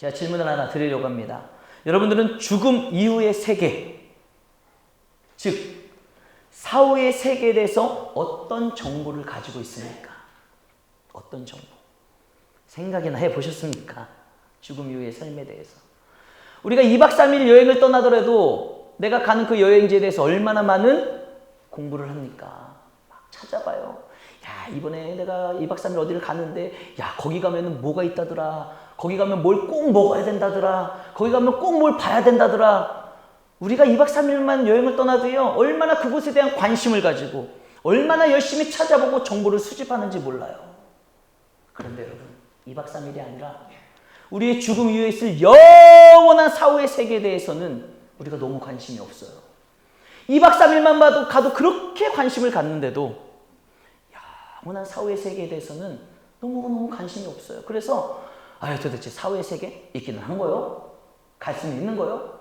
제가 질문을 하나 드리려고 합니다. 여러분들은 죽음 이후의 세계, 즉 사후의 세계에 대해서 어떤 정보를 가지고 있습니까? 어떤 정보? 생각이나 해보셨습니까? 죽음 이후의 삶에 대해서. 우리가 2박 3일 여행을 떠나더라도 내가 가는 그 여행지에 대해서 얼마나 많은 공부를 합니까? 막 찾아봐요. 야, 이번에 내가 2박 3일 어디를 갔는데, 야, 거기 가면은 뭐가 있다더라. 거기 가면 뭘 꼭 먹어야 된다더라. 거기 가면 꼭 뭘 봐야 된다더라. 우리가 2박 3일만 여행을 떠나도요, 얼마나 그곳에 대한 관심을 가지고, 얼마나 열심히 찾아보고 정보를 수집하는지 몰라요. 그런데 여러분, 2박 3일이 아니라 우리의 죽음 이후에 있을 영원한 사후의 세계에 대해서는 우리가 너무 관심이 없어요. 2박 3일만 가도 그렇게 관심을 갖는데도 영원한 사후의 세계에 대해서는 너무너무 관심이 없어요. 그래서 도대체 사후의 세계 있기는 한 거요? 갈 수는 있는 거요?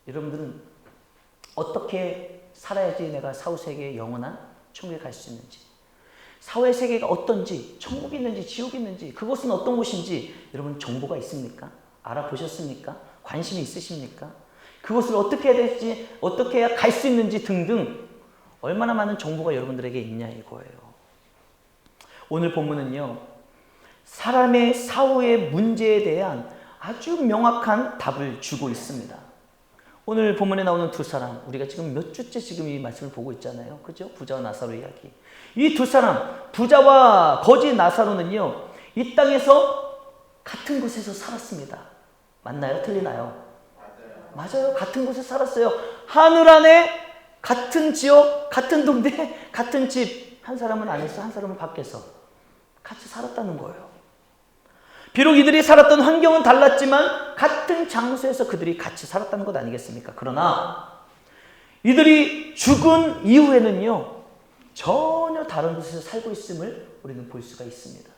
여러분들은 어떻게 살아야지 내가 사후 세계의 영원한 천국에 갈 수 있는지, 사후의 세계가 어떤지, 천국이 있는지 지옥이 있는지, 그곳은 어떤 곳인지 여러분 정보가 있습니까? 알아보셨습니까? 관심이 있으십니까? 그곳을 어떻게 해야 될지, 어떻게 해야 갈 수 있는지 등등 얼마나 많은 정보가 여러분들에게 있냐 이거예요. 오늘 본문은요, 사람의 사후의 문제에 대한 아주 명확한 답을 주고 있습니다. 오늘 본문에 나오는 두 사람, 우리가 지금 몇 주째 지금 이 말씀을 보고 있잖아요. 그죠? 부자와 나사로 이야기. 이 두 사람, 부자와 거지 나사로는요, 이 땅에서 같은 곳에서 살았습니다. 맞나요? 틀리나요? 맞아요. 같은 곳에 살았어요. 하늘 안에 같은 지역, 같은 동네, 같은 집. 한 사람은 안에서, 한 사람은 밖에서 같이 살았다는 거예요. 비록 이들이 살았던 환경은 달랐지만 같은 장소에서 그들이 같이 살았다는 것 아니겠습니까? 그러나 이들이 죽은 이후에는요, 전혀 다른 곳에서 살고 있음을 우리는 볼 수가 있습니다.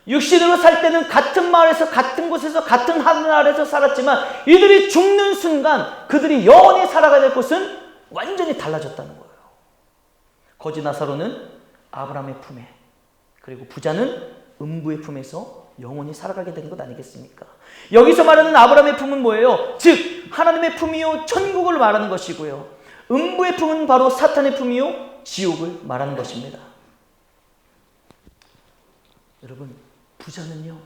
육신으로 살 때는 같은 마을에서, 같은 곳에서, 같은 하늘 아래에서 살았지만 이들이 죽는 순간 그들이 영원히 살아가야 될 곳은 완전히 달라졌다는 거예요. 거지 나사로는 아브라함의 품에, 그리고 부자는 음부의 품에서 영원히 살아가게 된 것 아니겠습니까? 여기서 말하는 아브라함의 품은 뭐예요? 즉 하나님의 품이요 천국을 말하는 것이고요, 음부의 품은 바로 사탄의 품이요 지옥을 말하는 것입니다. 여러분, 부자는요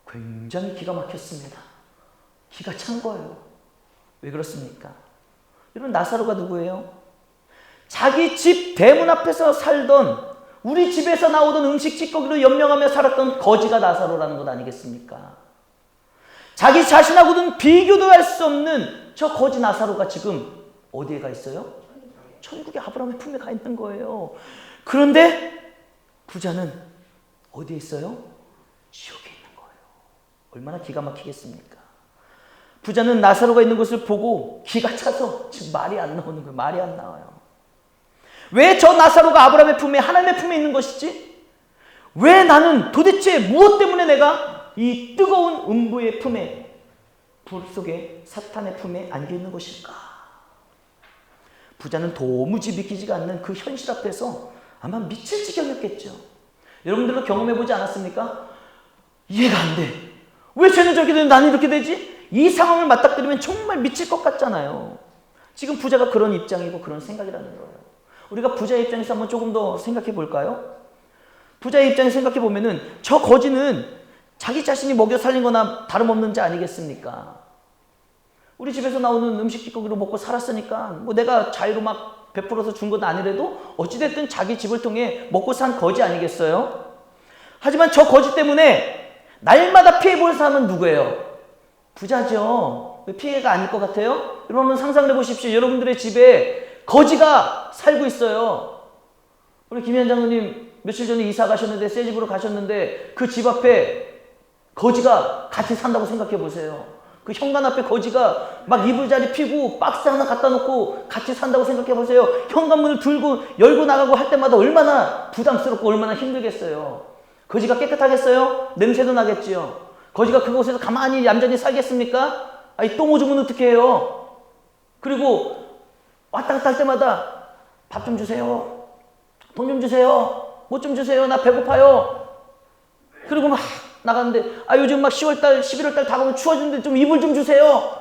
굉장히 기가 막혔습니다. 기가 찬 거예요. 왜 그렇습니까? 여러분, 나사로가 누구예요? 자기 집 대문 앞에서 살던, 우리 집에서 나오던 음식 찌꺼기로 연명하며 살았던 거지가 나사로라는 것 아니겠습니까? 자기 자신하고는 비교도 할 수 없는 저 거지 나사로가 지금 어디에 가 있어요? 천국의 아브라함의 품에 가 있는 거예요. 그런데 부자는 어디에 있어요? 지옥에 있는 거예요. 얼마나 기가 막히겠습니까? 부자는 나사로가 있는 곳을 보고 기가 차서 지금 말이 안 나오는 거예요. 말이 안 나와요. 왜 저 나사로가 아브라함의 품에, 하나님의 품에 있는 것이지? 왜 나는 도대체 무엇 때문에 내가 이 뜨거운 음부의 품에, 불 속에 사탄의 품에 안겨 있는 것일까? 부자는 도무지 믿기지가 않는 그 현실 앞에서 아마 미칠 지경이었겠죠. 여러분들도 경험해보지 않았습니까? 이해가 안 돼. 왜 쟤는 저렇게 되는데 나는 이렇게 되지? 이 상황을 맞닥뜨리면 정말 미칠 것 같잖아요. 지금 부자가 그런 입장이고 그런 생각이라는 거예요. 우리가 부자의 입장에서 한번 조금 더 생각해 볼까요? 부자의 입장에서 생각해 보면은 저 거지는 자기 자신이 먹여 살린 거나 다름없는 자 아니겠습니까? 우리 집에서 나오는 음식 찌꺼기로 먹고 살았으니까 뭐 내가 자유로 막 베풀어서 준 건 아니래도 어찌됐든 자기 집을 통해 먹고 산 거지 아니겠어요? 하지만 저 거지 때문에 날마다 피해 볼 사람은 누구예요? 부자죠. 왜 피해가 아닐 것 같아요? 여러분 상상을 해보십시오. 여러분들의 집에 거지가 살고 있어요. 우리 김현 장로님 며칠 전에 이사 가셨는데, 새 집으로 가셨는데 그 집 앞에 거지가 같이 산다고 생각해 보세요. 그 현관 앞에 거지가 막 이불자리 피고 박스 하나 갖다 놓고 같이 산다고 생각해 보세요. 현관문을 열고 나가고 할 때마다 얼마나 부담스럽고 얼마나 힘들겠어요. 거지가 깨끗하겠어요? 냄새도 나겠지요. 거지가 그곳에서 가만히 얌전히 살겠습니까? 아니, 똥 오줌은 어떻게 해요? 그리고 왔다 갔다 할 때마다 밥 좀 주세요. 돈 좀 주세요. 뭐 좀 주세요. 나 배고파요. 그리고 막 나가는데 요즘 막 10월달 11월달 다가오면 추워지는데 좀 이불 좀 주세요.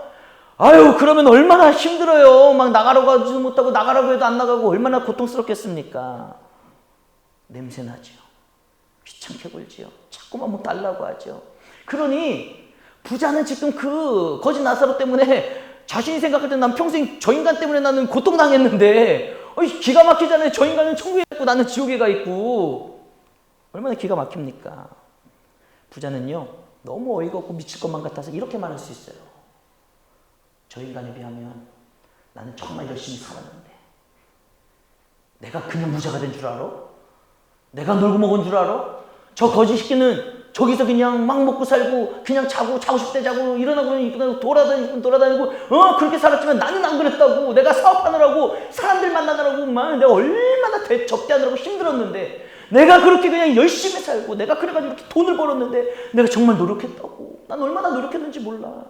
그러면 얼마나 힘들어요. 막 나가라고 하지 못하고 나가라고 해도 안 나가고 얼마나 고통스럽겠습니까. 냄새 나죠. 귀찮게 굴지요. 자꾸만 뭐 달라고 하죠. 그러니 부자는 지금 그 거짓 나사로 때문에 자신이 생각할 때 난 평생 저 인간 때문에 나는 고통당했는데 기가 막히잖아요. 저 인간은 천국에 있고 나는 지옥에 가 있고. 얼마나 기가 막힙니까. 부자는요 너무 어이가 없고 미칠 것만 같아서 이렇게 말할 수 있어요. 저 인간에 비하면 나는 정말 열심히 살았는데 내가 그냥 부자가 된 줄 알아? 내가 놀고 먹은 줄 알아? 저 거지 새끼는 저기서 그냥 막 먹고 살고 그냥 자고 싶을 때 자고 일어나고 돌아다니고 그렇게 살았지만 나는 안 그랬다고. 내가 사업하느라고 사람들 만나느라고 막 내가 얼마나 접대하느라고 힘들었는데 내가 그렇게 그냥 열심히 살고 내가 그래가지고 이렇게 돈을 벌었는데 내가 정말 노력했다고. 난 얼마나 노력했는지 몰라.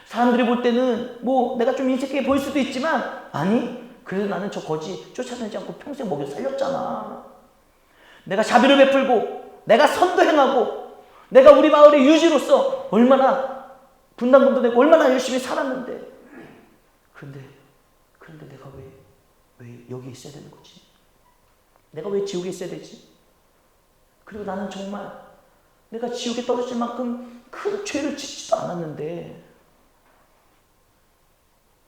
사람들이 볼 때는 뭐 내가 좀 인색하게 보일 수도 있지만 아니 그래도 나는 저 거지 쫓아다니지 않고 평생 먹여 살렸잖아. 내가 자비를 베풀고 내가 선도 행하고 내가 우리 마을의 유지로서 얼마나 분담금도 내고 얼마나 열심히 살았는데 그런데 내가 왜 여기 있어야 되는 거지? 내가 왜 지옥에 있어야 되지? 그리고 나는 정말 내가 지옥에 떨어질 만큼 큰 죄를 짓지도 않았는데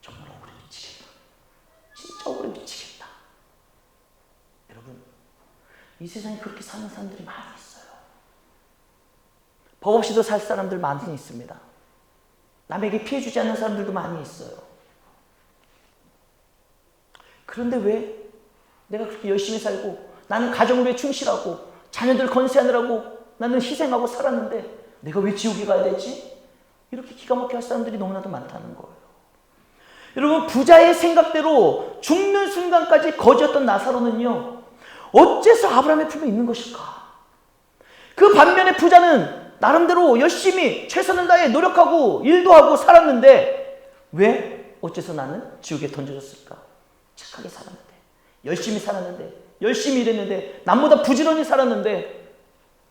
정말 억울해 미치겠다. 진짜 억울해 미치겠다. 여러분 이 세상에 그렇게 사는 사람들이 많이 있어요. 법 없이도 살 사람들 많이 있습니다. 남에게 피해 주지 않는 사람들도 많이 있어요. 그런데 왜 내가 그렇게 열심히 살고 나는 가정을 위해 충실하고 자녀들 건세하느라고 나는 희생하고 살았는데 내가 왜 지옥에 가야 되지? 이렇게 기가 막히게 할 사람들이 너무나도 많다는 거예요. 여러분 부자의 생각대로 죽는 순간까지 거지였던 나사로는요 어째서 아브라함의 품에 있는 것일까? 그 반면에 부자는 나름대로 열심히 최선을 다해 노력하고 일도 하고 살았는데 왜 어째서 나는 지옥에 던져졌을까? 착하게 살았는데 열심히 살았는데 열심히 일했는데 남보다 부지런히 살았는데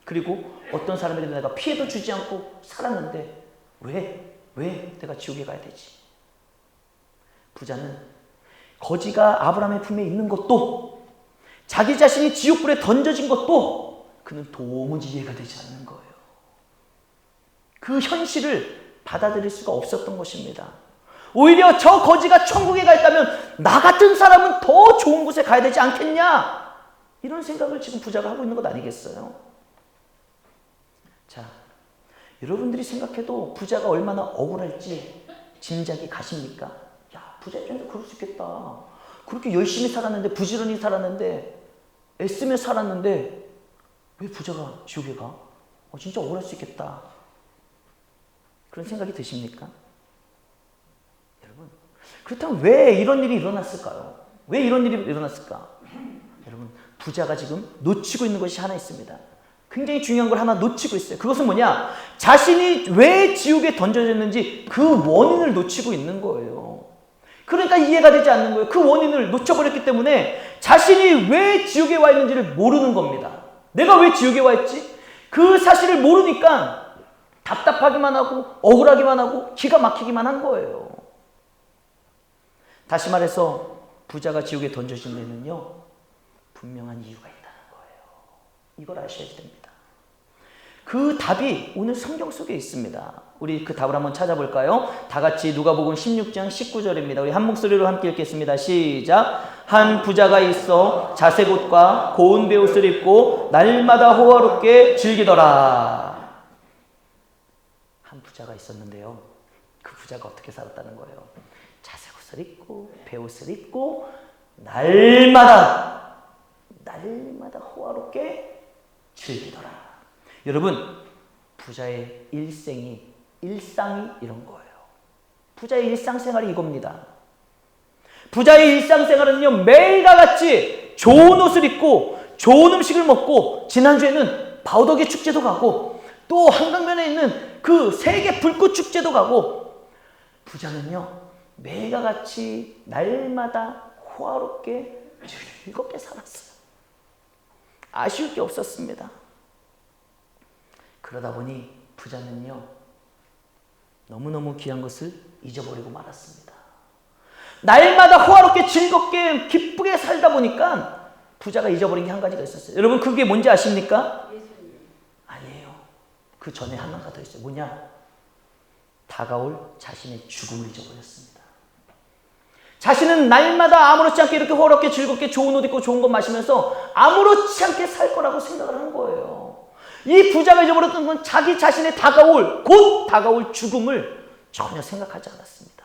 그리고 어떤 사람에게 내가 피해도 주지 않고 살았는데 왜 내가 지옥에 가야 되지? 부자는 거지가 아브라함의 품에 있는 것도 자기 자신이 지옥불에 던져진 것도 그는 도무지 이해가 되지 않는 거예요. 그 현실을 받아들일 수가 없었던 것입니다. 오히려 저 거지가 천국에 가 있다면 나 같은 사람은 더 좋은 곳에 가야 되지 않겠냐? 이런 생각을 지금 부자가 하고 있는 것 아니겠어요? 자, 여러분들이 생각해도 부자가 얼마나 억울할지 짐작이 가십니까? 야, 부자 입장에서 그럴 수 있겠다. 그렇게 열심히 살았는데 부지런히 살았는데 애쓰며 살았는데 왜 부자가 지옥에 가? 진짜 억울할 수 있겠다. 그런 생각이 드십니까? 여러분, 그렇다면 왜 이런 일이 일어났을까요? 왜 이런 일이 일어났을까? 여러분, 부자가 지금 놓치고 있는 것이 하나 있습니다. 굉장히 중요한 걸 하나 놓치고 있어요. 그것은 뭐냐? 자신이 왜 지옥에 던져졌는지 그 원인을 놓치고 있는 거예요. 그러니까 이해가 되지 않는 거예요. 그 원인을 놓쳐버렸기 때문에 자신이 왜 지옥에 와 있는지를 모르는 겁니다. 내가 왜 지옥에 와 있지? 그 사실을 모르니까 답답하기만 하고 억울하기만 하고 기가 막히기만 한 거예요. 다시 말해서 부자가 지옥에 던져진 데는요 분명한 이유가 있다는 거예요. 이걸 아셔야 됩니다. 그 답이 오늘 성경 속에 있습니다. 우리 그 답을 한번 찾아볼까요? 다 같이 누가복음 16장 19절입니다. 우리 한 목소리로 함께 읽겠습니다. 시작. 한 부자가 있어 자색 옷과 고운 베옷을 입고 날마다 호화롭게 즐기더라. 한 부자가 있었는데요. 그 부자가 어떻게 살았다는 거예요? 자색 옷을 입고 베옷을 입고 날마다 호화롭게 즐기더라. 여러분, 부자의 일상이 이런 거예요. 부자의 일상생활이 이겁니다. 부자의 일상생활은요 매일과 같이 좋은 옷을 입고 좋은 음식을 먹고 지난주에는 바우더기 축제도 가고 또 한강변에 있는 그 세계 불꽃 축제도 가고 부자는요 매일과 같이 날마다 호화롭게 즐겁게 살았어요. 아쉬울 게 없었습니다. 그러다 보니 부자는요, 너무너무 귀한 것을 잊어버리고 말았습니다. 날마다 호화롭게 즐겁게 기쁘게 살다 보니까 부자가 잊어버린 게 한 가지가 있었어요. 여러분, 그게 뭔지 아십니까? 아니에요. 그 전에 하나가 더 있어요. 뭐냐? 다가올 자신의 죽음을 잊어버렸습니다. 자신은 날마다 아무렇지 않게 이렇게 호롭게 즐겁게 좋은 옷 입고 좋은 것 마시면서 아무렇지 않게 살 거라고 생각을 한 거예요. 이 부자가 잊어버렸던 건 자기 자신의 곧 다가올 죽음을 전혀 생각하지 않았습니다.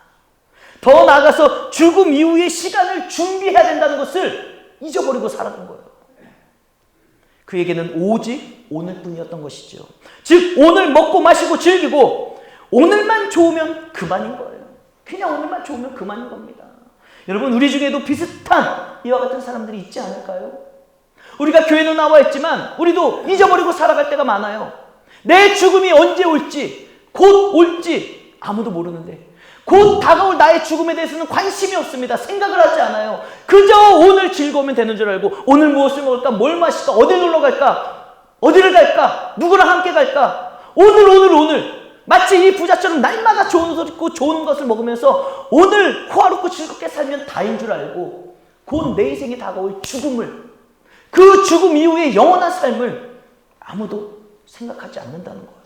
더 나아가서 죽음 이후의 시간을 준비해야 된다는 것을 잊어버리고 살아간 거예요. 그에게는 오직 오늘뿐이었던 것이죠. 즉 오늘 먹고 마시고 즐기고 오늘만 좋으면 그만인 거예요. 그냥 오늘만 좋으면 그만인 겁니다. 여러분, 우리 중에도 비슷한 이와 같은 사람들이 있지 않을까요? 우리가 교회는 나와 있지만 우리도 잊어버리고 살아갈 때가 많아요. 내 죽음이 언제 올지, 곧 올지 아무도 모르는데 곧 다가올 나의 죽음에 대해서는 관심이 없습니다. 생각을 하지 않아요. 그저 오늘 즐거우면 되는 줄 알고 오늘 무엇을 먹을까, 뭘 마실까, 어딜 놀러 갈까, 어디를 갈까, 누구랑 함께 갈까, 오늘 마치 이 부자처럼 날마다 좋은 옷을 입고 좋은 것을 먹으면서 오늘 호화롭고 즐겁게 살면 다인 줄 알고 곧 내 인생에 다가올 죽음을, 그 죽음 이후의 영원한 삶을 아무도 생각하지 않는다는 거예요.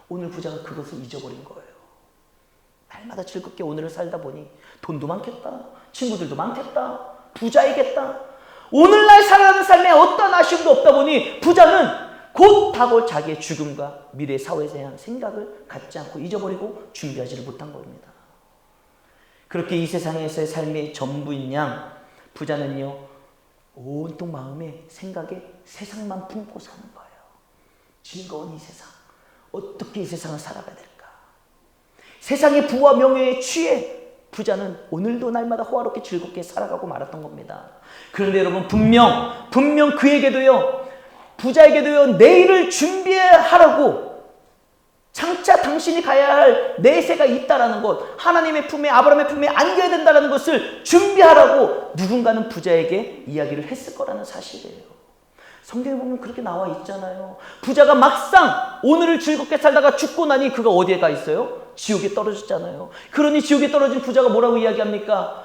오늘 부자가 그것을 잊어버린 거예요. 날마다 즐겁게 오늘을 살다 보니 돈도 많겠다, 친구들도 많겠다, 부자이겠다. 오늘날 살아가는 삶에 어떤 아쉬움도 없다 보니 부자는 곧 다가올 자기의 죽음과 미래의 사회에 대한 생각을 갖지 않고 잊어버리고 준비하지를 못한 겁니다. 그렇게 이 세상에서의 삶의 전부인 양 부자는요, 온통 마음에 생각에 세상만 품고 사는 거예요. 즐거운 이 세상, 어떻게 이 세상을 살아가야 될까? 세상의 부와 명예에 취해 부자는 오늘도 날마다 호화롭게 즐겁게 살아가고 말았던 겁니다. 그런데 여러분, 분명 그에게도요, 부자에게도요, 내일을 준비하라고 장차 당신이 가야 할 내세가 있다라는 것, 하나님의 품에, 아브라함의 품에 안겨야 된다는 것을 준비하라고 누군가는 부자에게 이야기를 했을 거라는 사실이에요. 성경에 보면 그렇게 나와 있잖아요. 부자가 막상 오늘을 즐겁게 살다가 죽고 나니 그가 어디에 가 있어요? 지옥에 떨어졌잖아요. 그러니 지옥에 떨어진 부자가 뭐라고 이야기합니까?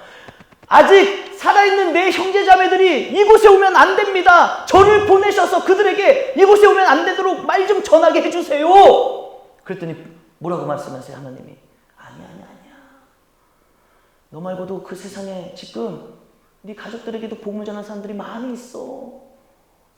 아직 살아있는 내 형제자매들이 이곳에 오면 안 됩니다. 저를 보내셔서 그들에게 이곳에 오면 안 되도록 말 좀 전하게 해주세요. 그랬더니 뭐라고 말씀하세요? 하나님이 아니야. 너 말고도 그 세상에 지금 네 가족들에게도 복음을 전하는 사람들이 많이 있어.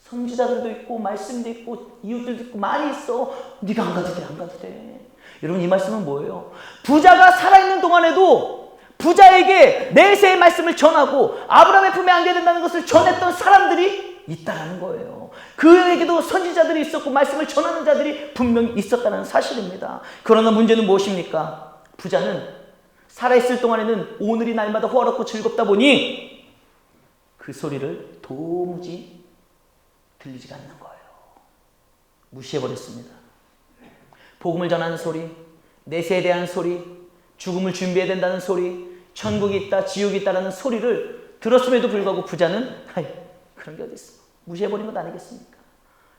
선지자들도 있고 말씀도 있고 이웃들도 있고 많이 있어. 네가 안 가도 돼. 여러분, 이 말씀은 뭐예요? 부자가 살아있는 동안에도 부자에게 내세의 말씀을 전하고 아브라함의 품에 안겨야 된다는 것을 전했던 사람들이 있다는 거예요. 그에게도 선지자들이 있었고 말씀을 전하는 자들이 분명히 있었다는 사실입니다. 그러나 문제는 무엇입니까? 부자는 살아있을 동안에는 오늘이 날마다 호화롭고 즐겁다 보니 그 소리를 도무지 들리지가 않는 거예요. 무시해버렸습니다. 복음을 전하는 소리, 내세에 대한 소리, 죽음을 준비해야 된다는 소리, 천국이 있다, 지옥이 있다라는 소리를 들었음에도 불구하고 부자는 그런 게 어디 있어? 무시해버린 것 아니겠습니까?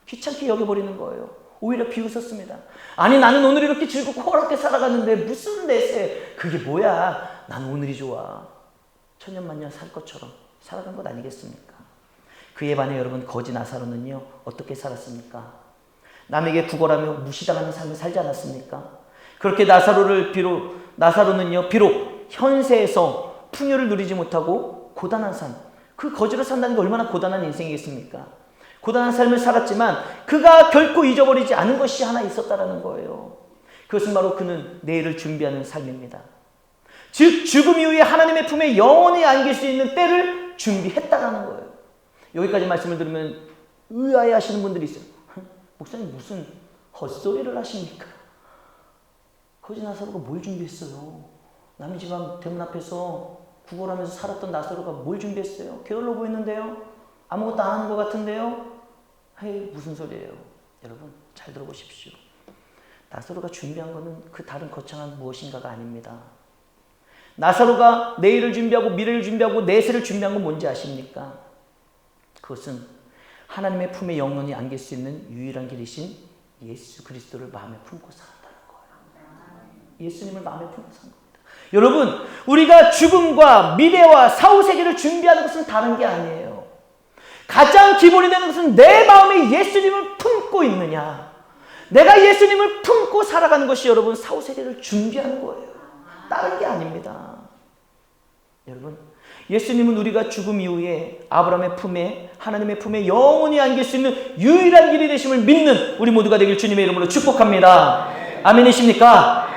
귀찮게 여겨버리는 거예요. 오히려 비웃었습니다. 아니, 나는 오늘 이렇게 즐겁고 호롭게 살아갔는데 무슨 내세? 그게 뭐야? 난 오늘이 좋아. 천년만년 살 것처럼 살아간 것 아니겠습니까? 그에 반해 여러분, 거지 나사로는요, 어떻게 살았습니까? 남에게 구걸하며 무시당하는 삶을 살지 않았습니까? 그렇게 나사로는요, 비록 현세에서 풍요를 누리지 못하고 고단한 삶, 그 거지로 산다는 게 얼마나 고단한 인생이겠습니까? 고단한 삶을 살았지만 그가 결코 잊어버리지 않은 것이 하나 있었다라는 거예요. 그것은 바로 그는 내일을 준비하는 삶입니다. 즉 죽음 이후에 하나님의 품에 영원히 안길 수 있는 때를 준비했다라는 거예요. 여기까지 말씀을 들으면 의아해 하시는 분들이 있어요. 목사님, 무슨 헛소리를 하십니까? 거지 나사로가 뭘 준비했어요? 남의 집안 대문 앞에서 구걸하면서 살았던 나사로가 뭘 준비했어요? 게을러 보이는데요? 아무것도 안 하는 것 같은데요? 무슨 소리예요? 여러분, 잘 들어보십시오. 나사로가 준비한 것은 그 다른 거창한 무엇인가가 아닙니다. 나사로가 내일을 준비하고 미래를 준비하고 내세를 준비한 건 뭔지 아십니까? 그것은 하나님의 품에 영원히 안길 수 있는 유일한 길이신 예수 그리스도를 마음에 품고 살았다는 거예요. 예수님을 마음에 품고 산 겁니다. 여러분, 우리가 죽음과 미래와 사후세계를 준비하는 것은 다른 게 아니에요. 가장 기본이 되는 것은 내 마음에 예수님을 품고 있느냐. 내가 예수님을 품고 살아가는 것이 여러분 사후세계를 준비하는 거예요. 다른 게 아닙니다. 여러분, 예수님은 우리가 죽음 이후에 아브라함의 품에, 하나님의 품에 영원히 안길 수 있는 유일한 길이 되심을 믿는 우리 모두가 되길 주님의 이름으로 축복합니다. 아멘이십니까?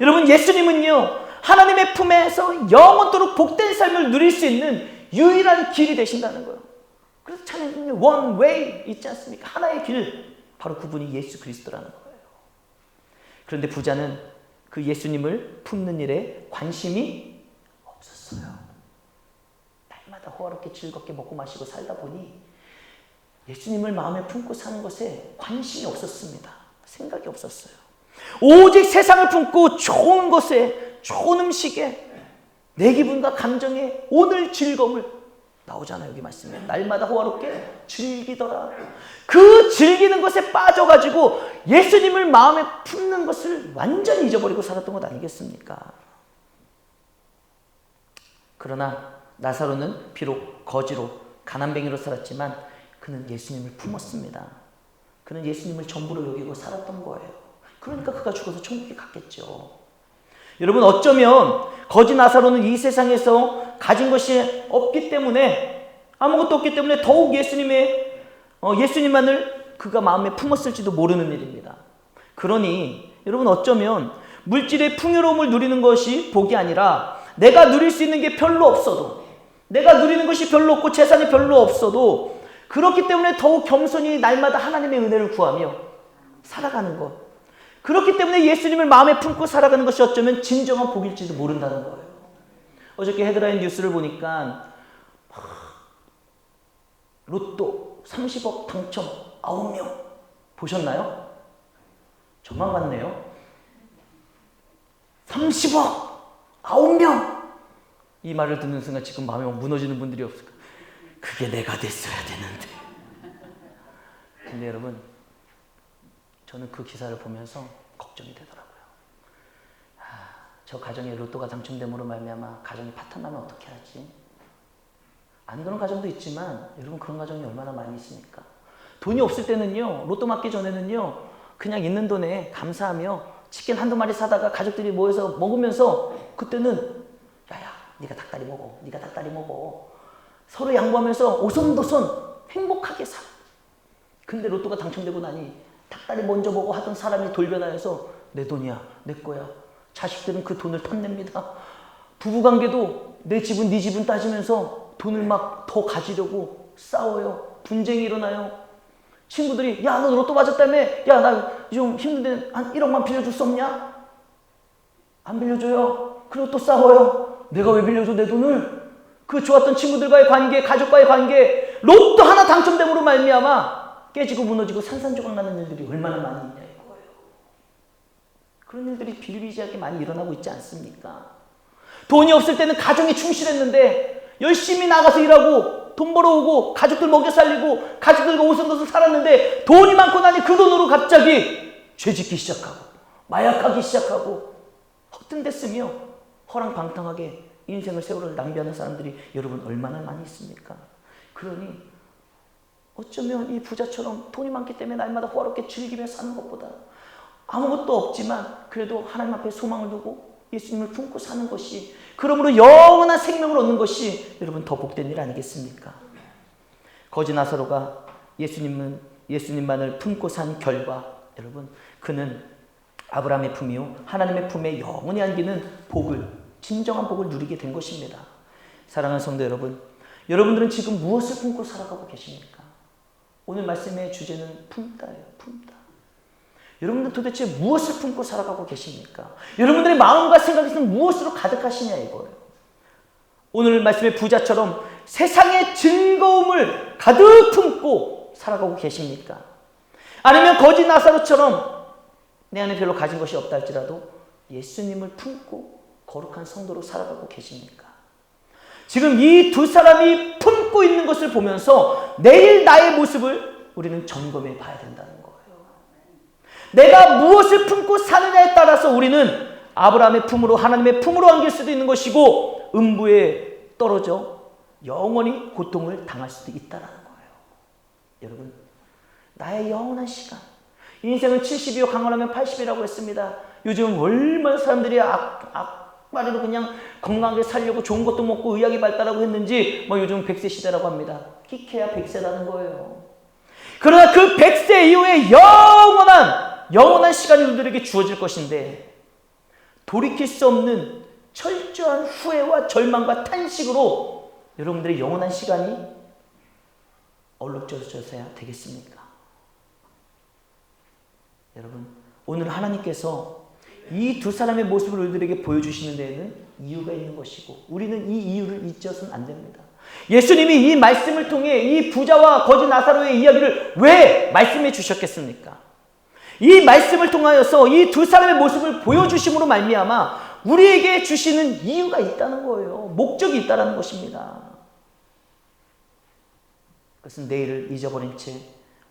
여러분, 예수님은요 하나님의 품에서 영원토록 복된 삶을 누릴 수 있는 유일한 길이 되신다는 거예요. 그래서 찬양은 one way 있지 않습니까? 하나의 길, 바로 그분이 예수 그리스도라는 거예요. 그런데 부자는 그 예수님을 품는 일에 관심이 없었어요. 날마다 호화롭게 즐겁게 먹고 마시고 살다 보니 예수님을 마음에 품고 사는 것에 관심이 없었습니다. 생각이 없었어요. 오직 세상을 품고 좋은 것에, 좋은 음식에, 내 기분과 감정에 오늘 즐거움을, 나오잖아요 여기 말씀에, 날마다 호화롭게 즐기더라. 그 즐기는 것에 빠져가지고 예수님을 마음에 품는 것을 완전히 잊어버리고 살았던 것 아니겠습니까? 그러나 나사로는 비록 거지로 가난뱅이로 살았지만 그는 예수님을 품었습니다. 그는 예수님을 전부로 여기고 살았던 거예요. 그러니까 그가 죽어서 천국에 갔겠죠. 여러분, 어쩌면 거지 나사로는 이 세상에서 가진 것이 없기 때문에, 아무것도 없기 때문에 더욱 예수님만을 그가 마음에 품었을지도 모르는 일입니다. 그러니 여러분, 어쩌면 물질의 풍요로움을 누리는 것이 복이 아니라 내가 누릴 수 있는 게 별로 없어도, 내가 누리는 것이 별로 없고 재산이 별로 없어도 그렇기 때문에 더욱 겸손히 날마다 하나님의 은혜를 구하며 살아가는 것, 그렇기 때문에 예수님을 마음에 품고 살아가는 것이 어쩌면 진정한 복일지도 모른다는 거예요. 어저께 헤드라인 뉴스를 보니까 로또 30억 당첨 9명 보셨나요? 저만 봤네요. 30억 9명! 이 말을 듣는 순간 지금 마음이 무너지는 분들이 없을까? 그게 내가 됐어야 되는데. 근데 여러분, 저는 그 기사를 보면서 걱정이 되더라고요. 저 가정에 로또가 당첨됨으로 말미암아 가정이 파탄나면 어떻게 하지? 안 그런 가정도 있지만 여러분, 그런 가정이 얼마나 많이 있습니까? 돈이 없을 때는요, 로또 맞기 전에는요, 그냥 있는 돈에 감사하며 치킨 한두 마리 사다가 가족들이 모여서 먹으면서, 그때는 야야 네가 닭다리 먹어, 네가 닭다리 먹어, 서로 양보하면서 오손도손 행복하게 살아. 근데 로또가 당첨되고 나니 닭다리 먼저 먹고 하던 사람이 돌변하여서 내 돈이야, 내 거야. 자식들은 그 돈을 탐냅니다. 부부관계도 내 집은 네 집은 따지면서 돈을 막 더 가지려고 싸워요. 분쟁이 일어나요. 친구들이 야, 너 로또 맞았다며? 야, 나 좀 힘든데 한 1억만 빌려줄 수 없냐? 안 빌려줘요. 그리고 또 싸워요. 내가 왜 빌려줘 내 돈을? 그 좋았던 친구들과의 관계, 가족과의 관계, 로또 하나 당첨됨으로 말미암아 깨지고 무너지고 산산조각 나는 일들이 얼마나 많이 있냐 이거예요. 그런 일들이 비일비재하게 많이 일어나고 있지 않습니까? 돈이 없을 때는 가정에 충실했는데 열심히 나가서 일하고 돈 벌어오고 가족들 먹여 살리고 가족들과 오손도손 살았는데 돈이 많고 나니 그 돈으로 갑자기 죄짓기 시작하고 마약하기 시작하고 헛된 데 쓰며 허랑방탕하게 인생을 세월을 낭비하는 사람들이 여러분 얼마나 많이 있습니까? 그러니 어쩌면 이 부자처럼 돈이 많기 때문에 날마다 호화롭게 즐기며 사는 것보다 아무것도 없지만 그래도 하나님 앞에 소망을 두고 예수님을 품고 사는 것이, 그러므로 영원한 생명을 얻는 것이 여러분 더 복된 일 아니겠습니까? 거지 나사로가 예수님만을 품고 산 결과, 여러분, 그는 아브라함의 품이요 하나님의 품에 영원히 안기는 복을, 진정한 복을 누리게 된 것입니다. 사랑하는 성도 여러분, 여러분들은 지금 무엇을 품고 살아가고 계십니까? 오늘 말씀의 주제는 품다예요. 품다. 여러분들 도대체 무엇을 품고 살아가고 계십니까? 여러분들의 마음과 생각에서는 무엇으로 가득하시냐 이거예요. 오늘 말씀의 부자처럼 세상의 즐거움을 가득 품고 살아가고 계십니까? 아니면 거지 나사로처럼 내 안에 별로 가진 것이 없다 할지라도 예수님을 품고 거룩한 성도로 살아가고 계십니까? 지금 이 두 사람이 품고 있는 것을 보면서 내일 나의 모습을 우리는 점검해 봐야 된다는 거예요. 내가 무엇을 품고 사느냐에 따라서 우리는 아브라함의 품으로, 하나님의 품으로 안길 수도 있는 것이고 음부에 떨어져 영원히 고통을 당할 수도 있다는 거예요. 여러분, 나의 영원한 시간, 인생은 70이요 강건하면 80이라고 했습니다. 요즘 얼마나 사람들이 악마리로 그냥 건강하게 살려고 좋은 것도 먹고 의학이 발달하고 했는지 요즘 100세 시대라고 합니다. 끼케야 100세라는 거예요. 그러나 그 100세 이후에 영원한 시간이 우리들에게 주어질 것인데 돌이킬 수 없는 철저한 후회와 절망과 탄식으로 여러분들의 영원한 시간이 얼룩져져서야 되겠습니까? 여러분, 오늘 하나님께서 이 두 사람의 모습을 우리들에게 보여주시는 데에는 이유가 있는 것이고 우리는 이 이유를 잊어서는 안 됩니다. 예수님이 이 말씀을 통해 이 부자와 거지 나사로의 이야기를 왜 말씀해 주셨겠습니까? 이 말씀을 통하여서 이 두 사람의 모습을 보여주심으로 말미암아 우리에게 주시는 이유가 있다는 거예요. 목적이 있다는 것입니다. 그것은 내일을 잊어버린 채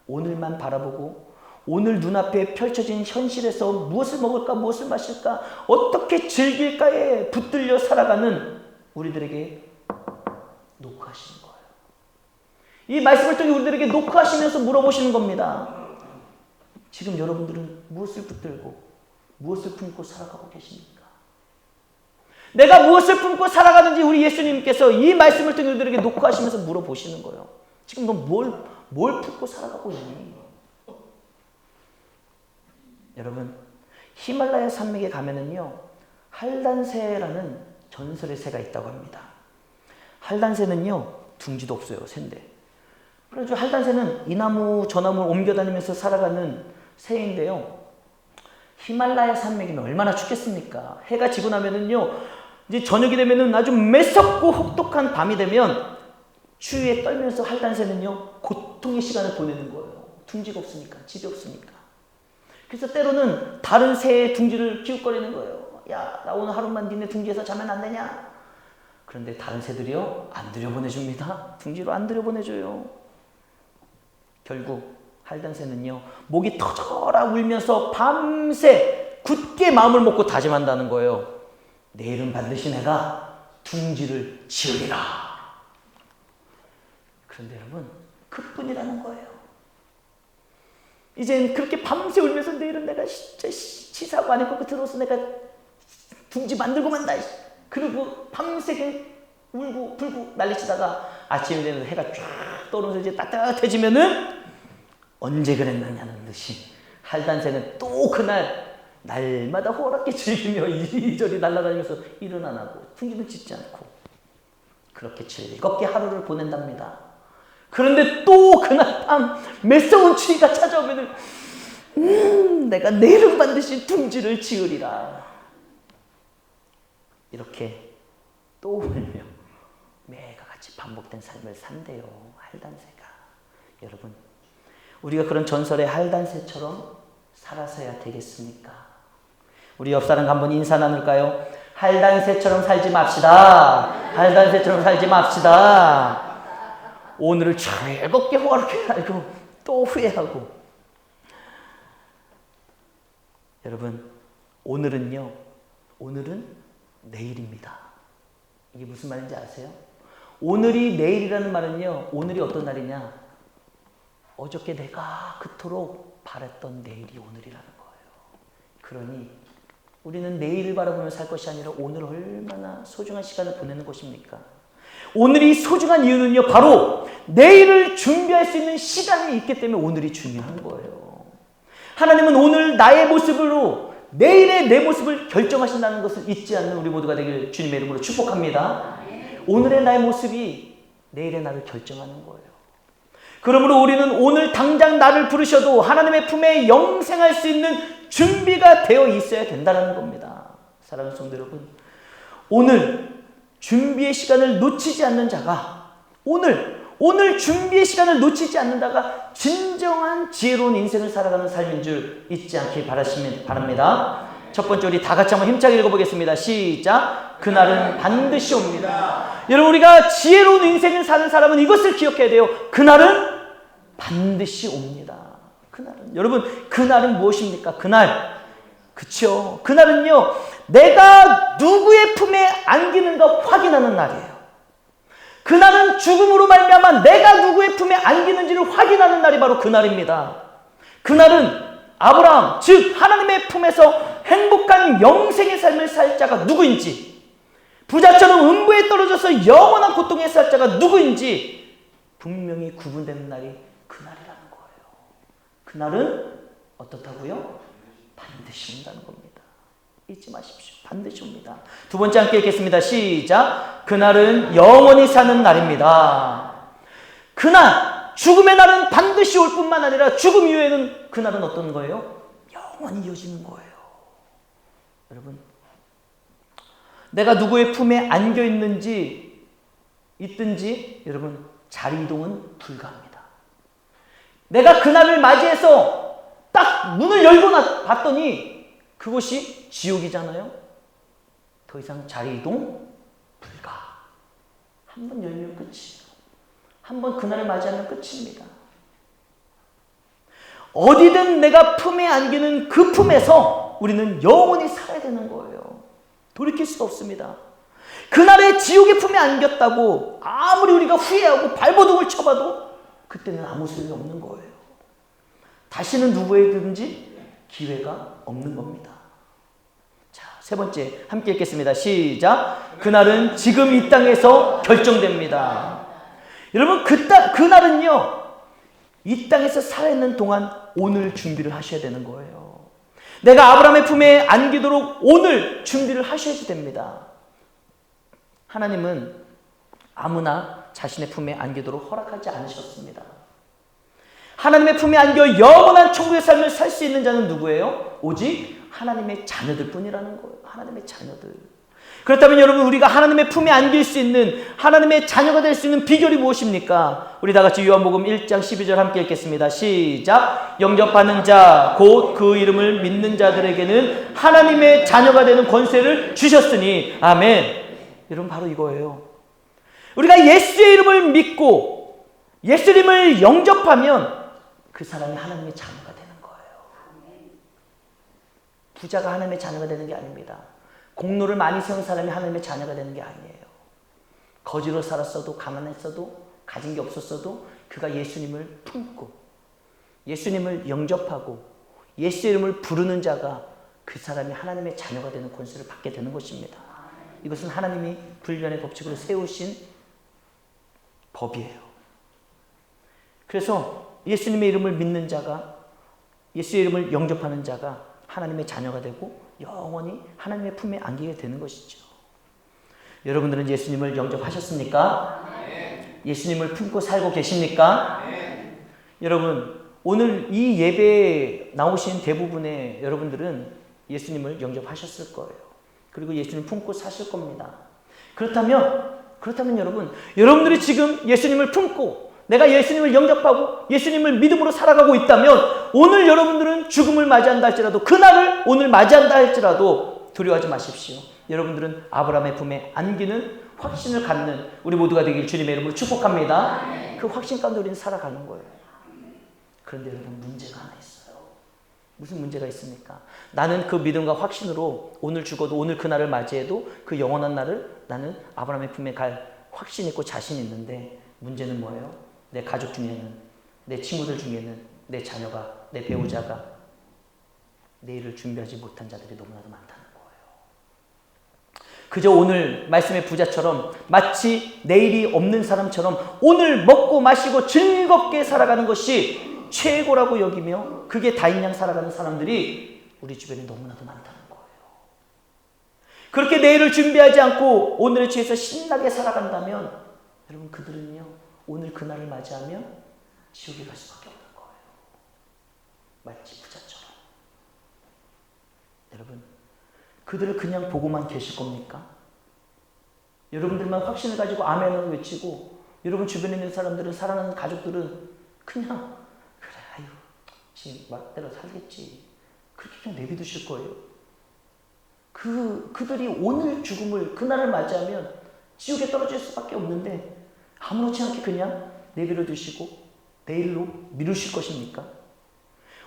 오늘만 바라보고 오늘 눈앞에 펼쳐진 현실에서 무엇을 먹을까, 무엇을 마실까, 어떻게 즐길까에 붙들려 살아가는 우리들에게 노크하시는 거예요. 이 말씀을 통해 우리들에게 노크하시면서 물어보시는 겁니다. 지금 여러분들은 무엇을 붙들고 무엇을 품고 살아가고 계십니까? 내가 무엇을 품고 살아가는지 우리 예수님께서 이 말씀을 통해 우리들에게 노크하시면서 물어보시는 거예요. 지금 너 뭘 품고 살아가고 있니? 여러분, 히말라야 산맥에 가면은요, 할단새라는 전설의 새가 있다고 합니다. 할단새는요, 둥지도 없어요, 새인데. 그래서 할단새는 이 나무 저 나무를 옮겨 다니면서 살아가는 새인데요. 히말라야 산맥이면 얼마나 춥겠습니까? 해가 지고 나면은요, 이제 저녁이 되면은 아주 매섭고 혹독한 밤이 되면 추위에 떨면서 할단새는요, 고통의 시간을 보내는 거예요. 둥지가 없으니까, 집이 없으니까. 그래서 때로는 다른 새의 둥지를 기웃거리는 거예요. 야, 나 오늘 하루만 니네 둥지에서 자면 안 되냐? 그런데 다른 새들이요, 안 들여보내줍니다. 둥지로 안 들여보내줘요. 결국 할단새는요, 목이 터져라 울면서 밤새 굳게 마음을 먹고 다짐한다는 거예요. 내일은 반드시 내가 둥지를 지으리라. 그런데 여러분, 그뿐이라는 거예요. 이젠 그렇게 밤새 울면서 내일은 내가 진짜 치사하고 안 입고 들어서 내가 둥지 만들고 만다. 그리고 밤새 울고 불고 난리치다가 아침이 되면 해가 쫙 떠오르면서 이제 따뜻해지면은 언제 그랬느냐는 듯이 할단새는 또 그날 날마다 호락게 즐기며 이리저리 날아다니면서 일은 안 하고 둥지는 짓지 않고 그렇게 즐겁게 하루를 보낸답니다. 그런데 또 그날 밤 매서운 추위가 찾아오면은 내가 내일은 반드시 둥지를 지으리라. 이렇게 또 울며 매가 같이 반복된 삶을 산대요, 할단새가. 여러분, 우리가 그런 전설의 할단새처럼 살아서야 되겠습니까? 우리 옆 사람과 한번 인사 나눌까요? 할단새처럼 살지 맙시다. 할단새처럼 살지 맙시다. 오늘을 즐겁게 호화롭게 살고 또 후회하고. 여러분, 오늘은 내일입니다. 이게 무슨 말인지 아세요? 오늘이 내일이라는 말은요, 오늘이 어떤 날이냐? 어저께 내가 그토록 바랬던 내일이 오늘이라는 거예요. 그러니 우리는 내일을 바라보며 살 것이 아니라 오늘 얼마나 소중한 시간을 보내는 것입니까? 오늘이 소중한 이유는요, 바로 내일을 준비할 수 있는 시간이 있기 때문에 오늘이 중요한 거예요. 하나님은 오늘 나의 모습으로 내일의 내 모습을 결정하신다는 것을 잊지 않는 우리 모두가 되길 주님의 이름으로 축복합니다. 오늘의 나의 모습이 내일의 나를 결정하는 거예요. 그러므로 우리는 오늘 당장 나를 부르셔도 하나님의 품에 영생할 수 있는 준비가 되어 있어야 된다는 겁니다. 사랑하는 성도 여러분, 오늘 준비의 시간을 놓치지 않는 자가, 오늘 준비의 시간을 놓치지 않는 자가 진정한 지혜로운 인생을 살아가는 삶인 줄 잊지 않길 바랍니다. 첫 번째, 우리 다 같이 한번 힘차게 읽어보겠습니다. 시작. 그날은 반드시 옵니다. 여러분, 우리가 지혜로운 인생을 사는 사람은 이것을 기억해야 돼요. 그날은 반드시 옵니다. 그날은 여러분 그날은 무엇입니까? 그날 그쵸? 그날은요 내가 누구의 품에 안기는가 확인하는 날이에요. 그날은 죽음으로 말미암아 내가 누구의 품에 안기는지를 확인하는 날이 바로 그날입니다. 그날은 아브라함 즉 하나님의 품에서 행복한 영생의 삶을 살 자가 누구인지, 부자처럼 음부에 떨어져서 영원한 고통에 살 자가 누구인지 분명히 구분되는 날이 그날이라는 거예요. 그날은 어떻다고요? 반드시 온다는 겁니다. 잊지 마십시오. 반드시 옵니다. 두 번째 함께 읽겠습니다. 시작. 그날은 영원히 사는 날입니다. 그날, 죽음의 날은 반드시 올 뿐만 아니라 죽음 이후에는 그날은 어떤 거예요? 영원히 이어지는 거예요. 여러분, 내가 누구의 품에 안겨 있든지 여러분 자리 이동은 불가합니다. 내가 그날을 맞이해서 딱 문을 열고 봤더니 그곳이 지옥이잖아요. 더 이상 자리 이동 불가. 한 번 열면 끝이에요. 한 번 그날을 맞이하면 끝입니다. 어디든 내가 품에 안기는 그 품에서 우리는 영원히 살아야 되는 거예요. 돌이킬 수가 없습니다. 그날의 지옥의 품에 안겼다고 아무리 우리가 후회하고 발버둥을 쳐봐도 그때는 아무 소용이 없는 거예요. 다시는 누구에든지 기회가 없는 겁니다. 자, 세 번째 함께 읽겠습니다. 시작. 그날은 지금 이 땅에서 결정됩니다. 여러분 그날은요 이 땅에서 살아있는 동안 오늘 준비를 하셔야 되는 거예요. 내가 아브라함의 품에 안기도록 오늘 준비를 하셔야 됩니다. 하나님은 아무나 자신의 품에 안기도록 허락하지 않으셨습니다. 하나님의 품에 안겨 영원한 천국의 삶을 살 수 있는 자는 누구예요? 오직 하나님의 자녀들 뿐이라는 거예요. 하나님의 자녀들. 그렇다면 여러분 우리가 하나님의 품에 안길 수 있는 하나님의 자녀가 될 수 있는 비결이 무엇입니까? 우리 다 같이 요한복음 1장 12절 함께 읽겠습니다. 시작. 영접하는 자 곧 그 이름을 믿는 자들에게는 하나님의 자녀가 되는 권세를 주셨으니 아멘. 여러분 바로 이거예요. 우리가 예수의 이름을 믿고 예수님을 영접하면 그 사람이 하나님의 자녀가 되는 거예요. 부자가 하나님의 자녀가 되는 게 아닙니다. 공로를 많이 세운 사람이 하나님의 자녀가 되는 게 아니에요. 거지로 살았어도 가난했어도 가진 게 없었어도 그가 예수님을 품고 예수님을 영접하고 예수 이름을 부르는 자가 그 사람이 하나님의 자녀가 되는 권세를 받게 되는 것입니다. 이것은 하나님이 불변의 법칙으로 세우신 법이에요. 그래서 예수님의 이름을 믿는 자가 예수의 이름을 영접하는 자가 하나님의 자녀가 되고 영원히 하나님의 품에 안기게 되는 것이죠. 여러분들은 예수님을 영접하셨습니까? 네. 예수님을 품고 살고 계십니까? 네. 여러분 오늘 이 예배에 나오신 대부분의 여러분들은 예수님을 영접하셨을 거예요. 그리고 예수님 품고 사실 겁니다. 그렇다면 여러분들이 지금 예수님을 품고 내가 예수님을 영접하고 예수님을 믿음으로 살아가고 있다면 오늘 여러분들은 죽음을 맞이한다 할지라도 그날을 오늘 맞이한다 할지라도 두려워하지 마십시오. 여러분들은 아브라함의 품에 안기는 확신을 갖는 우리 모두가 되길 주님의 이름으로 축복합니다. 그 확신 가운데 우리는 살아가는 거예요. 그런데 여러분 문제가 하나 있어요. 무슨 문제가 있습니까? 나는 그 믿음과 확신으로 오늘 죽어도 오늘 그날을 맞이해도 그 영원한 날을 나는 아브라함의 품에 갈 확신 있고 자신 있는데 문제는 뭐예요? 내 가족 중에는 내 친구들 중에는 내 자녀가 내 배우자가 내일을 준비하지 못한 자들이 너무나도 많다는 거예요. 그저 오늘 말씀의 부자처럼 마치 내일이 없는 사람처럼 오늘 먹고 마시고 즐겁게 살아가는 것이 최고라고 여기며 그게 다인 양 살아가는 사람들이 우리 주변에 너무나도 많다는 거예요. 그렇게 내일을 준비하지 않고 오늘에 취해서 신나게 살아간다면 여러분 그들은요 오늘 그날을 맞이하면 지옥에 갈 수밖에 없는 거예요. 마치 부자처럼. 여러분 그들을 그냥 보고만 계실 겁니까? 여러분들만 확신을 가지고 아멘을 외치고 여러분 주변에 있는 사람들은 사랑하는 가족들은 그냥 그래 아유 지 맛대로 살겠지 그렇게 그냥 내비두실 거예요. 그들이 오늘 죽음을 그날을 맞이하면 지옥에 떨어질 수밖에 없는데 아무렇지 않게 그냥 내버려 두시고 내일로 미루실 것입니까?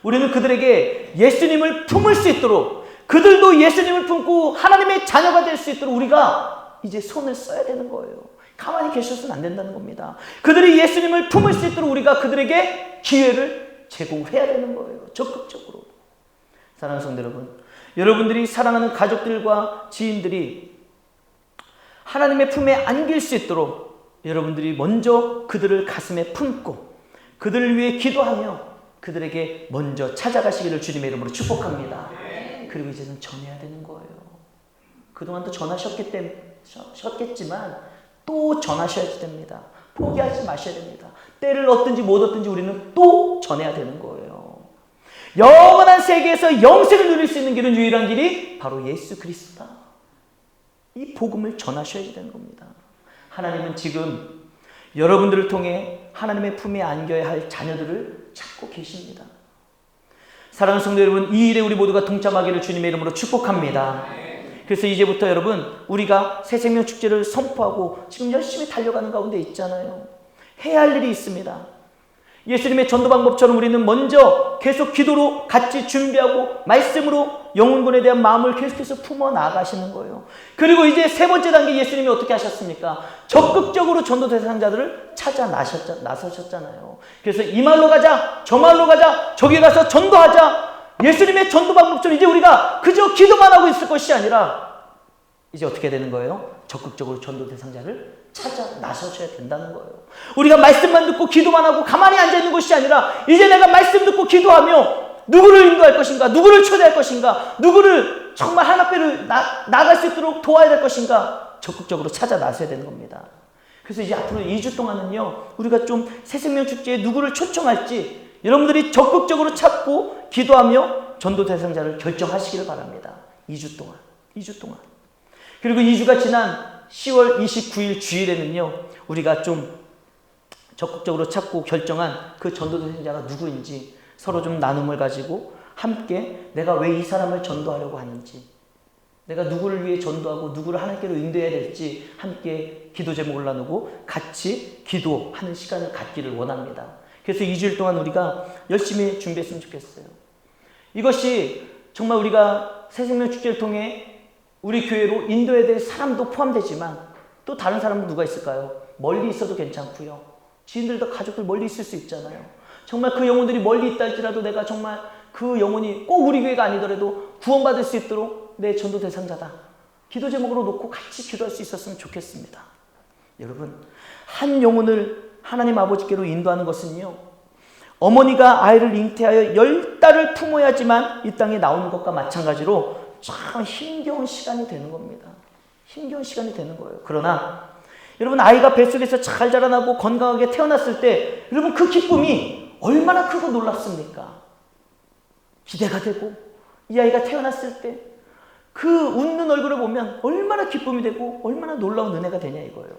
우리는 그들에게 예수님을 품을 수 있도록, 그들도 예수님을 품고 하나님의 자녀가 될 수 있도록 우리가 이제 손을 써야 되는 거예요. 가만히 계셔서는 안 된다는 겁니다. 그들이 예수님을 품을 수 있도록 우리가 그들에게 기회를 제공해야 되는 거예요. 적극적으로. 사랑하는 성도 여러분, 여러분들이 사랑하는 가족들과 지인들이 하나님의 품에 안길 수 있도록 여러분들이 먼저 그들을 가슴에 품고 그들을 위해 기도하며 그들에게 먼저 찾아가시기를 주님의 이름으로 축복합니다. 그리고 이제는 전해야 되는 거예요. 그동안도 전하셨겠지만 또 전하셔야 됩니다. 포기하지 마셔야 됩니다. 때를 얻든지 못 얻든지 우리는 또 전해야 되는 거예요. 영원한 세계에서 영생을 누릴 수 있는 길은, 유일한 길이 바로 예수 그리스도다. 이 복음을 전하셔야 되는 겁니다. 하나님은 지금 여러분들을 통해 하나님의 품에 안겨야 할 자녀들을 찾고 계십니다. 사랑하는 성도 여러분, 이 일에 우리 모두가 동참하기를 주님의 이름으로 축복합니다. 그래서 이제부터 여러분, 우리가 새생명 축제를 선포하고 지금 열심히 달려가는 가운데 있잖아요. 해야 할 일이 있습니다. 예수님의 전도 방법처럼 우리는 먼저 계속 기도로 같이 준비하고 말씀으로 영혼군에 대한 마음을 계속해서 품어 나가시는 거예요. 그리고 이제 세 번째 단계, 예수님이 어떻게 하셨습니까? 적극적으로 전도 대상자들을 찾아 나서셨잖아요. 그래서 이 말로 가자, 저 말로 가자, 저기 가서 전도하자. 예수님의 전도 방법처럼 이제 우리가 그저 기도만 하고 있을 것이 아니라 이제 어떻게 되는 거예요? 적극적으로 전도 대상자를 찾아 나서셔야 된다는 거예요. 우리가 말씀만 듣고 기도만 하고 가만히 앉아있는 것이 아니라 이제 내가 말씀 듣고 기도하며 누구를 인도할 것인가, 누구를 초대할 것인가, 누구를 정말 하나님 앞에 나갈 수 있도록 도와야 될 것인가, 적극적으로 찾아 나서야 되는 겁니다. 그래서 이제 앞으로 2주 동안은요, 우리가 좀 새생명 축제에 누구를 초청할지 여러분들이 적극적으로 찾고 기도하며 전도 대상자를 결정하시기를 바랍니다. 2주 동안. 그리고 2주가 지난 10월 29일 주일에는요, 우리가 좀 적극적으로 찾고 결정한 그 전도 대상자가 누구인지 서로 좀 나눔을 가지고 함께 내가 왜 이 사람을 전도하려고 하는지, 내가 누구를 위해 전도하고 누구를 하나님께로 인도해야 될지 함께 기도 제목을 나누고 같이 기도하는 시간을 갖기를 원합니다. 그래서 2주일 동안 우리가 열심히 준비했으면 좋겠어요. 이것이 정말 우리가 새생명 축제를 통해 우리 교회로 인도해야 될 사람도 포함되지만 또 다른 사람은 누가 있을까요? 멀리 있어도 괜찮고요. 지인들도 가족들 멀리 있을 수 있잖아요. 정말 그 영혼들이 멀리 있다 할지라도 내가 정말 그 영혼이 꼭 우리 교회가 아니더라도 구원받을 수 있도록 내 전도 대상자다. 기도 제목으로 놓고 같이 기도할 수 있었으면 좋겠습니다. 여러분, 한 영혼을 하나님 아버지께로 인도하는 것은요, 어머니가 아이를 잉태하여 10달을 품어야지만 이 땅에 나오는 것과 마찬가지로 참 힘겨운 시간이 되는 겁니다. 힘겨운 시간이 되는 거예요. 그러나 여러분, 아이가 뱃속에서 잘 자라나고 건강하게 태어났을 때 여러분 그 기쁨이 얼마나 크고 놀랍습니까? 기대가 되고 이 아이가 태어났을 때 그 웃는 얼굴을 보면 얼마나 기쁨이 되고 얼마나 놀라운 은혜가 되냐 이거예요.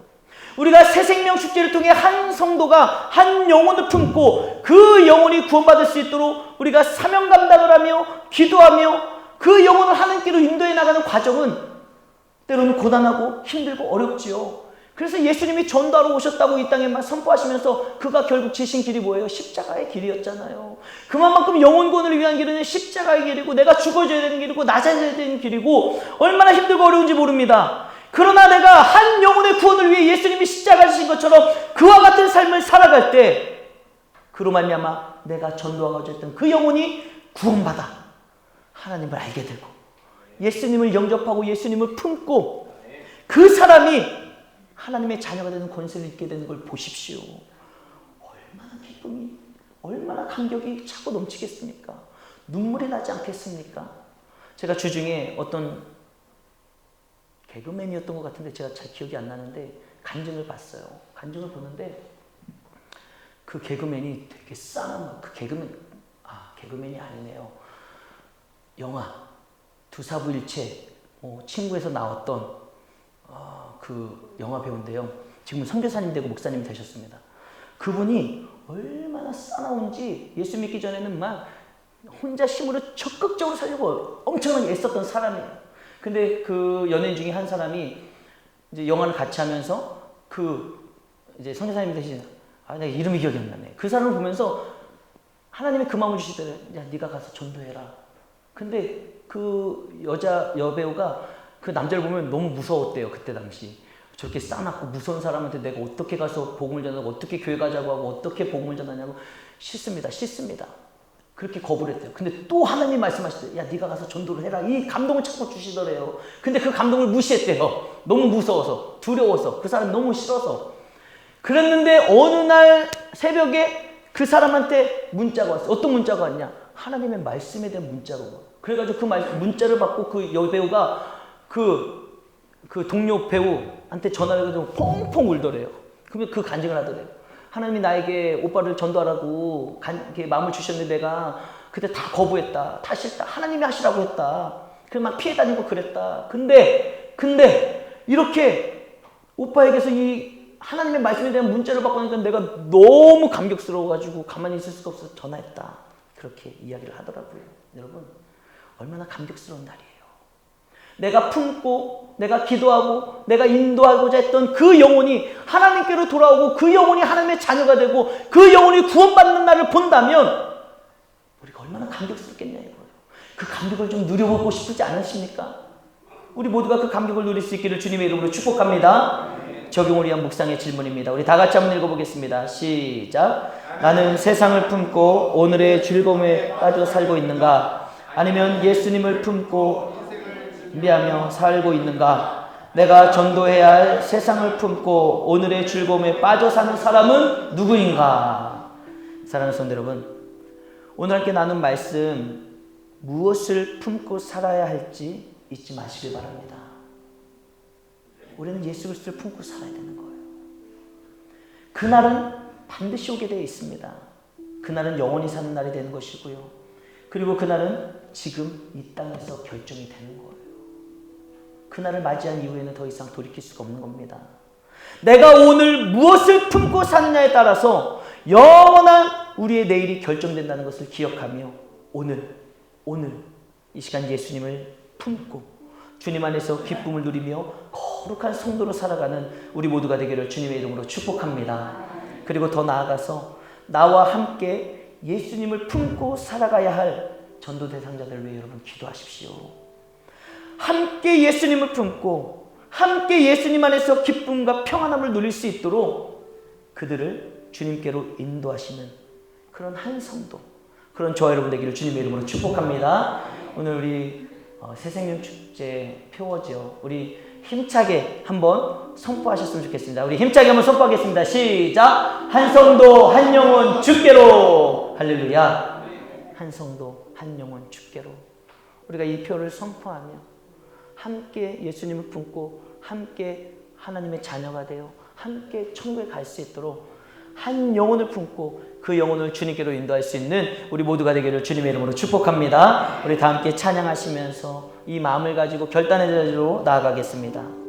우리가 새생명 축제를 통해 한 성도가 한 영혼을 품고 그 영혼이 구원받을 수 있도록 우리가 사명 감당을 하며 기도하며 그 영혼을 하나님께로 인도해 나가는 과정은 때로는 고단하고 힘들고 어렵지요. 그래서 예수님이 전도하러 오셨다고 이 땅에만 선포하시면서 그가 결국 지신 길이 뭐예요? 십자가의 길이었잖아요. 그만큼 영혼구원을 위한 길은 십자가의 길이고 내가 죽어줘야 되는 길이고 낮아져야 되는 길이고 얼마나 힘들고 어려운지 모릅니다. 그러나 내가 한 영혼의 구원을 위해 예수님이 십자가 지신 것처럼 그와 같은 삶을 살아갈 때 그로 말미암아 내가 전도하고자 했던 그 영혼이 구원받아 하나님을 알게 되고 예수님을 영접하고 예수님을 품고 그 사람이 하나님의 자녀가 되는 권세를 입게 되는 걸 보십시오. 얼마나 기쁨이, 얼마나 감격이 차고 넘치겠습니까? 눈물이 나지 않겠습니까? 제가 주중에 어떤 개그맨이었던 것 같은데 제가 잘 기억이 안 나는데 간증을 봤어요. 간증을 보는데 그 개그맨이 되게 싼, 그 개그맨이 아니네요. 영화 두사부일체 친구에서 나왔던 그 영화 배우인데요. 지금은 선교사님 되고 목사님 되셨습니다. 그분이 얼마나 싸나운지 예수 믿기 전에는 막 혼자 힘으로 적극적으로 살려고 엄청나게 애썼던 사람이에요. 근데 그 연예인 중에 한 사람이 이제 영화를 같이 하면서 그 이제 선교사님이 되신 내가 이름이 기억이 안 나네. 그 사람을 보면서 하나님이 그 마음을 주시더래요. 야, 네가 가서 전도해라. 근데 그 여배우가 그 남자를 보면 너무 무서웠대요. 그때 당시. 저렇게 싸납고 무서운 사람한테 내가 어떻게 가서 복음을 전하고 어떻게 교회 가자고 하고 어떻게 복음을 전하냐고 싫습니다. 그렇게 거부를 했대요. 근데 또 하나님 말씀하시대요. 야, 네가 가서 전도를 해라. 이 감동을 자꾸 주시더래요. 근데 그 감동을 무시했대요. 너무 무서워서, 두려워서, 그 사람 너무 싫어서. 그랬는데 어느 날 새벽에 그 사람한테 문자가 왔어요. 어떤 문자가 왔냐? 하나님의 말씀에 대한 문자가 와. 그래가지고 그 문자를 받고 그 여배우가 그 동료 배우한테 전화를 해가지고 펑펑 울더래요. 그러면 그 간증을 하더래요. 하나님이 나에게 오빠를 전도하라고 이렇게 마음을 주셨는데 내가 그때 다 거부했다. 다 싫다. 하나님이 하시라고 했다. 그래서 막 피해 다니고 그랬다. 근데 이렇게 오빠에게서 이 하나님의 말씀에 대한 문자를 받고 나니까 내가 너무 감격스러워가지고 가만히 있을 수가 없어서 전화했다. 그렇게 이야기를 하더라고요. 여러분, 얼마나 감격스러운 날이에요. 내가 품고 내가 기도하고 내가 인도하고자 했던 그 영혼이 하나님께로 돌아오고 그 영혼이 하나님의 자녀가 되고 그 영혼이 구원받는 날을 본다면 우리가 얼마나 감격스럽겠냐 이거예요. 그 감격을 좀 누려보고 싶지 않으십니까? 우리 모두가 그 감격을 누릴 수 있기를 주님의 이름으로 축복합니다. 적용을 위한 묵상의 질문입니다. 우리 다 같이 한번 읽어보겠습니다. 시작. 나는 세상을 품고 오늘의 즐거움에 빠져 살고 있는가? 아니면 예수님을 품고 준비하며 살고 있는가? 내가 전도해야 할 세상을 품고 오늘의 즐거움에 빠져 사는 사람은 누구인가? 사랑하는 성도 여러분, 오늘 함께 나눈 말씀 무엇을 품고 살아야 할지 잊지 마시길 바랍니다. 우리는 예수 그리스도를 품고 살아야 되는 거예요. 그날은 반드시 오게 되어 있습니다. 그날은 영원히 사는 날이 되는 것이고요. 그리고 그날은 지금 이 땅에서 결정이 되는 거예요. 그날을 맞이한 이후에는 더 이상 돌이킬 수가 없는 겁니다. 내가 오늘 무엇을 품고 사느냐에 따라서 영원한 우리의 내일이 결정된다는 것을 기억하며 오늘 이 시간 예수님을 품고 주님 안에서 기쁨을 누리며 거룩한 성도로 살아가는 우리 모두가 되기를 주님의 이름으로 축복합니다. 그리고 더 나아가서 나와 함께 예수님을 품고 살아가야 할 전도 대상자들 위해 여러분 기도하십시오. 함께 예수님을 품고 함께 예수님 안에서 기쁨과 평안함을 누릴 수 있도록 그들을 주님께로 인도하시는 그런 한 성도, 그런 저와 여러분 되기를 주님의 이름으로 축복합니다. 오늘 우리 새생명축제 표어죠. 우리 힘차게 한번 선포하셨으면 좋겠습니다. 우리 힘차게 한번 선포하겠습니다. 시작! 한 성도 한 영혼 주께로. 할렐루야. 한 성도 한 영혼 주께로. 우리가 이 표를 선포하며 함께 예수님을 품고 함께 하나님의 자녀가 되어 함께 천국에 갈 수 있도록 한 영혼을 품고 그 영혼을 주님께로 인도할 수 있는 우리 모두가 되기를 주님의 이름으로 축복합니다. 우리 다 함께 찬양하시면서 이 마음을 가지고 결단의 자리로 나아가겠습니다.